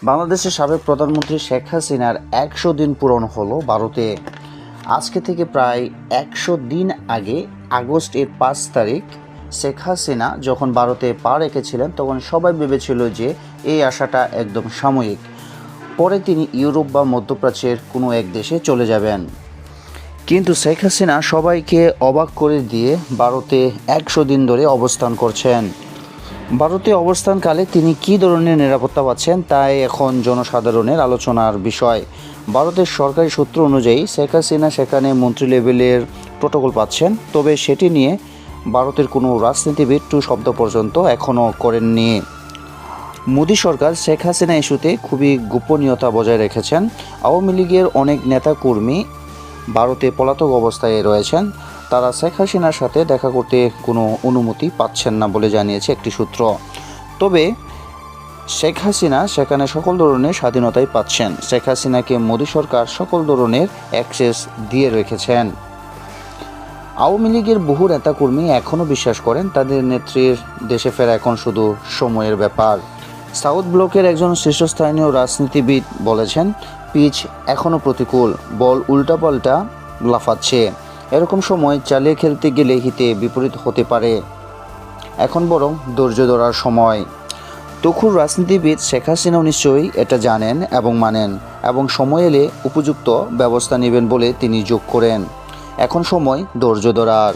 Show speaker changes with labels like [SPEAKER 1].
[SPEAKER 1] বাংলাদেশের সাবেক প্রধানমন্ত্রী শেখ হাসিনার 100 দিন পূরণ হলো ভারতে। আজকে থেকে প্রায় 100 দিন আগে আগস্টের 5 তারিখ শেখ হাসিনা যখন ভারতে পা রেখেছিলেন তখন সবাই ভেবেছিল যে এই আশাটা একদম সাময়িক, পরে তিনি ইউরোপ বা মধ্যপ্রাচ্যের কোনো এক দেশে চলে যাবেন। কিন্তু শেখ হাসিনা সবাইকে অবাক করে দিয়ে ভারতে 100 দিন ধরে অবস্থান করছেন। ভারতে অবস্থানকালে তিনি কী ধরনের নিরাপত্তা পাচ্ছেন তাই এখন জনসাধারণের আলোচনার বিষয়। ভারতের সরকারি সূত্র অনুযায়ী শেখ হাসিনা সেখানে মন্ত্রী লেভেলের প্রোটোকল পাচ্ছেন, তবে সেটি নিয়ে ভারতের কোনো রাজনীতিবিদ টু শব্দ পর্যন্ত এখনও করেননি। মোদী সরকার শেখ হাসিনা ইস্যুতে খুবই গোপনীয়তা বজায় রেখেছেন। আওয়ামী লীগের অনেক নেতাকর্মী ভারতে পলাতক অবস্থায় রয়েছেন, তারা শেখ হাসিনার সাথে দেখা করতে কোনো অনুমতি পাচ্ছেন না বলে জানিয়েছে একটি সূত্র। তবে শেখ হাসিনা সেখানে সকল ধরনের স্বাধীনতাই পাচ্ছেন। শেখ হাসিনাকে মোদী সরকার সকল ধরনের অ্যাক্সেস দিয়ে রেখেছেন। আওয়ামী লীগের বহু নেতাকর্মী এখনও বিশ্বাস করেন তাদের নেত্রীর দেশে ফেরা এখন শুধু সময়ের ব্যাপার। সাউথ ব্লকের একজন শীর্ষস্থানীয় রাজনীতিবিদ বলেছেন, পিচ এখনও প্রতিকূল, বল উল্টাপাল্টা লাফাচ্ছে, এরকম সময় চালিয়ে খেলতে গেলে হিতে বিপরীত হতে পারে, এখন বরং ধৈর্য ধরার সময়। তুখুর রাজনীতিবিদ শেখ হাসিনাও নিশ্চয়ই এটা জানেন এবং মানেন, এবং সময় এলে উপযুক্ত ব্যবস্থা নেবেন বলে তিনি যোগ করেন, এখন সময় ধৈর্য ধরার।